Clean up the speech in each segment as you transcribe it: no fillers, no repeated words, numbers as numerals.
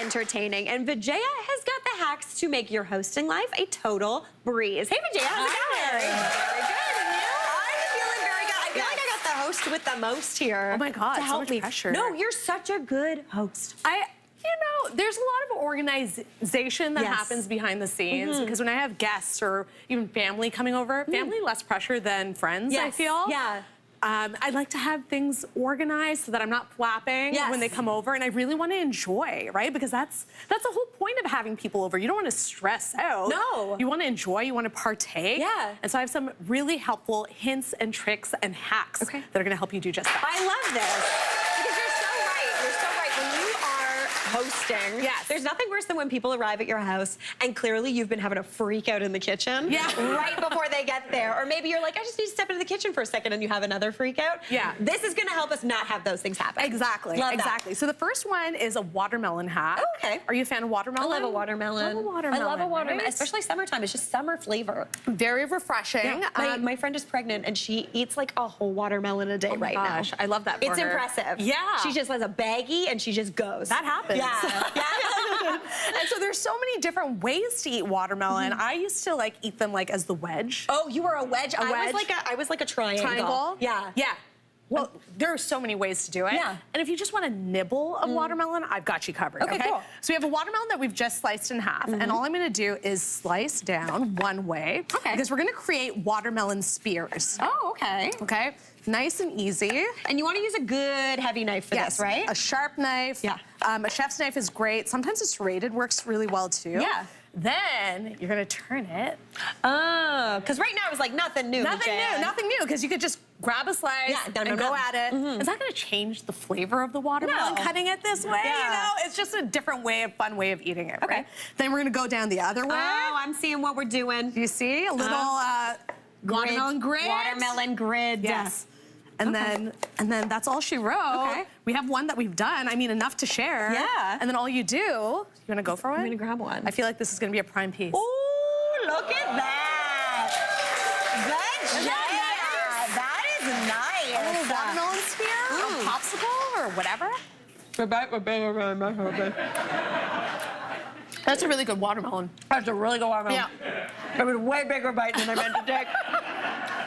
entertaining. And Vijaya has got the hacks to make your hosting life a total breeze. Hey, Vijaya, how's it going? Very good, and you? I'm feeling very good. I feel like I got the host with the most here. Oh my God, to so help much me. pressure. No, you're such a good host. There's a lot of organization that happens behind the scenes because when I have guests or even family coming over, family less pressure than friends, I feel. Yeah. I like to have things organized so that I'm not flapping when they come over, and I really want to enjoy, right? Because that's the whole point of having people over. You don't want to stress out. No. You want to enjoy, you want to partake. Yeah. And so I have some really helpful hints and tricks and hacks that are going to help you do just that. I love this. Because you're so right. You're so right. When you are hosting, there's nothing worse than when people arrive at your house and clearly you've been having a freak out in the kitchen right before they get there. Or maybe you're like, I just need to step into the kitchen for a second and you have another freak out. This is going to help us not have those things happen. Exactly. Love exactly. That. So the first one is a watermelon hack. Oh, okay. Are you a fan of watermelon? I love a watermelon. I love a watermelon. I love a watermelon, right? especially summertime. It's just summer flavor. Very refreshing. Yeah. My friend is pregnant and she eats like a whole watermelon a day right now. I love that for It's her. impressive. Yeah. She just has a baggie and she just goes. That happens. Yeah. And so there's so many different ways to eat watermelon. I used to like eat them like as the wedge. Oh, you were a wedge? I was like a triangle. Triangle? Yeah. Yeah. Well, there are so many ways to do it. Yeah. And if you just want a nibble of watermelon, I've got you covered. Okay, cool. So we have a watermelon that we've just sliced in half. And all I'm gonna do is slice down one way. Okay. Because we're gonna create watermelon spears. Oh, okay. Okay? Nice and easy. And you want to use a good heavy knife for this, right? A sharp knife. Yeah. A chef's knife is great. Sometimes a serrated works really well too. Yeah. Then you're gonna turn it. Oh, because right now it's like nothing new. Nothing new, because you could just grab a slice and go at it. Is that gonna change the flavor of the watermelon, cutting it this way? You know, it's just a different way, a fun way of eating it, right? Then we're gonna go down the other way. Oh, I'm seeing what we're doing. Do you see? A little watermelon grid. Watermelon grid. Yes. And then that's all she wrote. Okay. We have one that we've done. I mean, enough to share. Yeah. And then all you do, you wanna go for one? I'm gonna grab one. I feel like this is gonna be a prime piece. Ooh, look at that. That is nice. A little watermelon spear, a popsicle, or whatever. That's a really good watermelon. That's a really good watermelon. Yeah. It was a way bigger bite than I meant to take.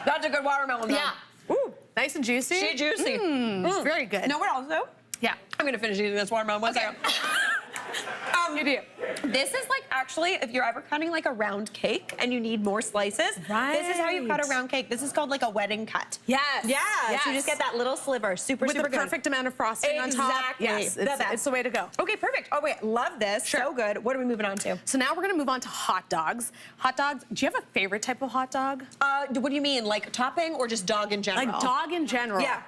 That's a good watermelon, though. Yeah. Ooh. Nice and juicy. She juicy. Very good. You know what else, though? Yeah. I'm gonna finish eating this watermelon. One second. You do. This is like actually, if you're ever cutting like a round cake and you need more slices, this is how you cut a round cake. This is called like a wedding cut. Yes. Yeah. Yes. So you just get that little sliver, super With good. the perfect amount of frosting on top. Exactly. Yes, it's the way to go. Okay, perfect. Oh wait, love this. Sure. So good. What are we moving on to? So now we're gonna move on to hot dogs. Hot dogs, do you have a favorite type of hot dog? What do you mean, like topping or just dog in general? Like dog in general. Yeah.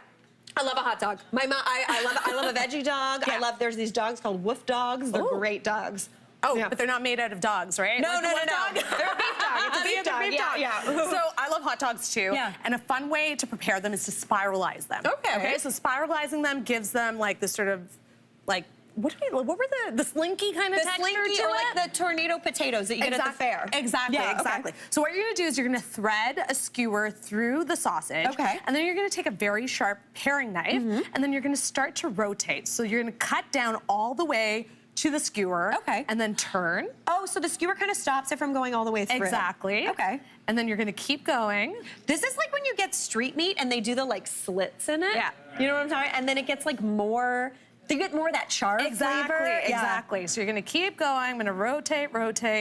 I love a hot dog. My mom, I love a veggie dog. Yeah. I love, there's these dogs called woof dogs. They're great dogs. Oh, but they're not made out of dogs, right? No, Like no, the no, wolf no. dog? They're a beef dog. It's a beef dog. Beef dog. Yeah. So I love hot dogs too. Yeah. And a fun way to prepare them is to spiralize them. Okay. So spiralizing them gives them like this sort of like, what were the slinky kind of texture slinky, to or it? like the tornado potatoes that you get at the fair. Exactly, exactly. So what you're gonna do is you're gonna thread a skewer through the sausage. Okay. And then you're gonna take a very sharp paring knife, and then you're gonna start to rotate. So you're gonna cut down all the way to the skewer. Okay. And then turn. Oh, so the skewer kind of stops it from going all the way through. Exactly. Okay. And then you're gonna keep going. This is like when you get street meat and they do the like slits in it. Yeah. You know what I'm talking about? And then it gets like more, you get more of that char flavor. Exactly. So you're gonna keep going. I'm gonna rotate.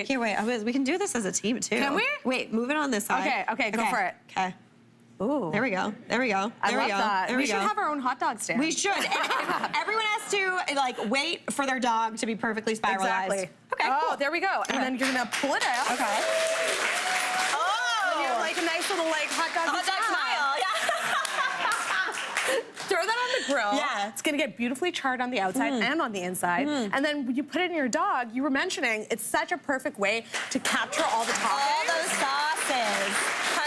Here, wait, we can do this as a team too. Can we? Wait, move it on this side. Okay, go for it. Okay. Ooh. There we go. I love that. We should go. have our own hot dog stand. We should. And everyone has to like wait for their dog to be perfectly spiralized. Exactly. Okay. Oh, cool. there we go. And then you're gonna pull it out. Okay. Oh. And you have like a nice little like hot dog. Hot dog smile. Yeah. Throw that on the grill. Yeah. It's gonna get beautifully charred on the outside and on the inside. And then when you put it in your dog, you were mentioning it's such a perfect way to capture all the toppings. All those sauces.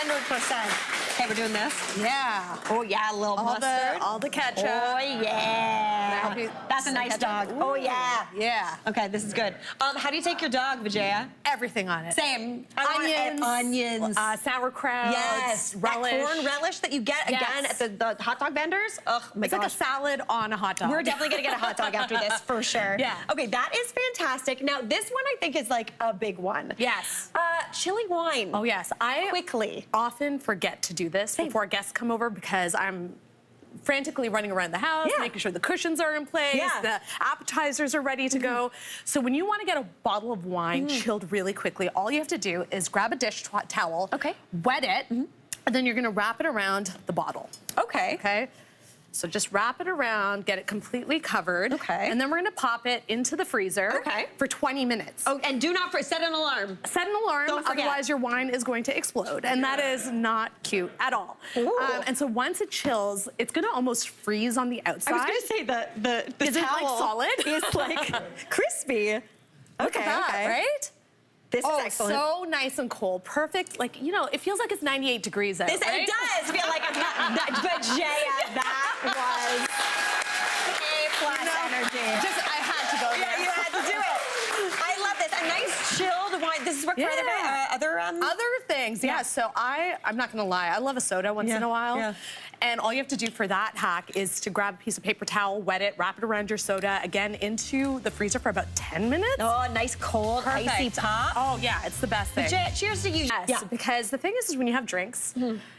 100%. Okay, we're doing this. Yeah. Oh, yeah, a little mustard. All the ketchup. Oh, yeah. That's a nice dog. Ooh. Oh, yeah. Yeah. Okay, this is good. How do you take your dog, Vijaya? Everything on it. Same. Onions. Sauerkraut. Yes. Relish. That corn relish that you get, again, at the hot dog vendors. Oh, my gosh. It's like a salad on a hot dog. We're definitely going to get a hot dog after this, for sure. Yeah. Okay, that is fantastic. Now, this one I think is like a big one. Yes. Chili wine. Oh, yes. I Quickly. often forget to do this before guests come over because I'm frantically running around the house, making sure the cushions are in place, the appetizers are ready to go. So when you want to get a bottle of wine chilled really quickly, all you have to do is grab a dish towel, wet it, and then you're going to wrap it around the bottle. Okay. Okay. So just wrap it around, get it completely covered. Okay. And then we're gonna pop it into the freezer for 20 minutes. Oh, and do not set an alarm. Set an alarm, Don't forget. otherwise your wine is going to explode. And that is not cute at all. And so once it chills, it's gonna almost freeze on the outside. I was gonna say the is towel it like solid? is like crispy. Look at that, right? This is excellent. So nice and cold. Perfect. Like, you know, it feels like it's 98 degrees out, right? It does feel like it's not, but Jaya, that was A+ energy. Just, I had to go there. Yeah, you had to do it. I love this. A nice chilled wine. This is what for other things. Yeah. So I'm not gonna lie. I love a soda once in a while. Yeah. And all you have to do for that hack is to grab a piece of paper towel, wet it, wrap it around your soda, again, into the freezer for about 10 minutes. Oh, nice cold, icy pop. Oh, yeah, it's the best thing. Cheers to you. Yes, because the thing is when you have drinks,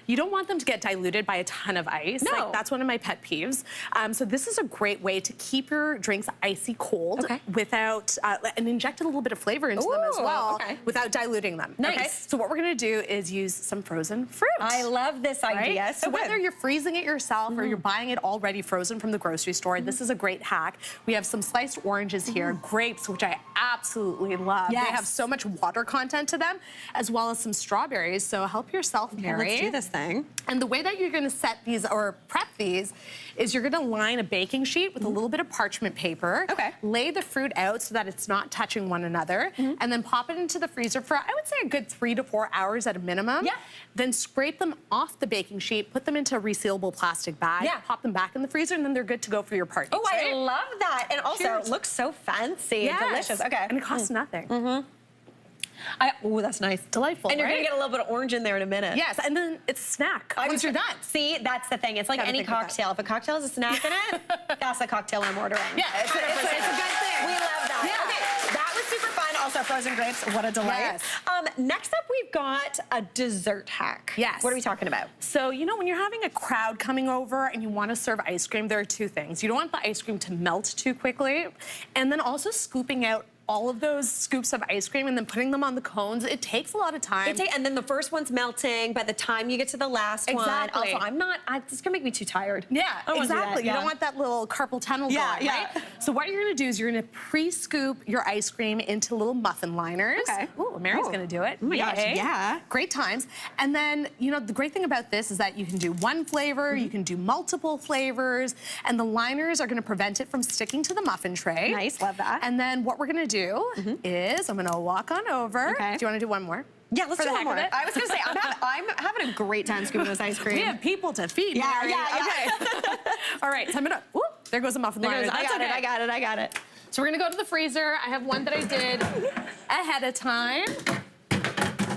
you don't want them to get diluted by a ton of ice. No. Like, that's one of my pet peeves. So this is a great way to keep your drinks icy cold without, and inject a little bit of flavor into them as well without diluting them. Nice. Okay? So what we're gonna do is use some frozen fruit. I love this idea. Right? So whether you're freezing it yourself or you're buying it already frozen from the grocery store, this is a great hack. We have some sliced oranges here, grapes, which I absolutely love. Yes. They have so much water content to them, as well as some strawberries. So help yourself, Mary. Let's do this thing. And the way that you're gonna set these or prep these is you're gonna line a baking sheet with a little bit of parchment paper. Lay the fruit out so that it's not touching one another, and then pop it into the freezer for, I would say, a good 3 to 4 hours at a minimum. Then scrape them off the baking sheet, put them into a resealable plastic bag, pop them back in the freezer, and then they're good to go for your party. Oh, I love that. And also, it looks so fancy and delicious. Okay. And it costs nothing. Oh, that's nice. Delightful, And you're right? gonna get a little bit of orange in there in a minute. Yes, and then it's a snack once you're done. See, that's the thing. It's like any cocktail. If a cocktail has a snack in it, that's the cocktail I'm ordering. Yeah, it's a good thing. We love that. Yeah. Okay, that was super fun. Also, frozen grapes, what a delight. Next up, we've got a dessert hack. Yes. What are we talking about? So, you know, when you're having a crowd coming over and you want to serve ice cream, there are two things. You don't want the ice cream to melt too quickly, and then also scooping out all of those scoops of ice cream and then putting them on the cones. It takes a lot of time. And then the first one's melting by the time you get to the last one. Also, it's gonna make me too tired. Yeah, exactly. You don't want that little carpal tunnel going, right? So what you're gonna do is you're gonna pre-scoop your ice cream into little muffin liners. Ooh, Mary's gonna do it. Oh my gosh, yeah. Great times. And then, you know, the great thing about this is that you can do one flavor, you can do multiple flavors, and the liners are gonna prevent it from sticking to the muffin tray. Nice, love that. And then what we're gonna do is I'm gonna walk on over. Do you wanna do one more? Yeah, let's do one more. I was gonna say, I'm having a great time scooping this ice cream. We have people to feed, Mary. Okay. All right, so I'm gonna, whoop, there goes the muffin liner. I got it. So we're gonna go to the freezer. I have one that I did ahead of time.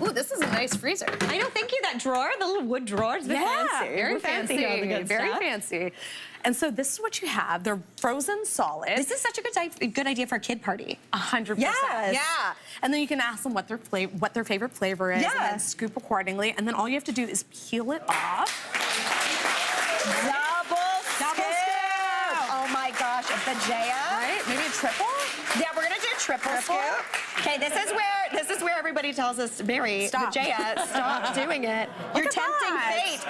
Ooh, this is a nice freezer. I know, thank you. That drawer, the little wood drawer, is fancy. Very fancy. Very fancy. And so this is what you have. They're frozen solid. This is such a good idea for a kid party. 100%. Yes. Yeah. And then you can ask them what their favorite flavor is, and then scoop accordingly. And then all you have to do is peel it off. Double scoop. Oh my gosh, a Vijaya. Right? Maybe a triple? Yeah, we're gonna do a triple scoop. Okay, this is where everybody tells us, Mary, Vijaya, stop doing it. You're tempting fate.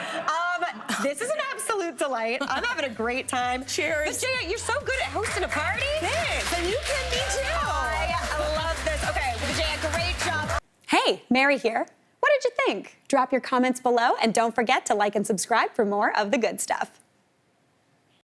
This is an absolute delight. I'm having a great time. Cheers. Vijaya, you're so good at hosting a party. Thanks. And you can be too. I love this. Okay, Vijaya, great job. Hey, Mary here. What did you think? Drop your comments below and don't forget to like and subscribe for more of the good stuff.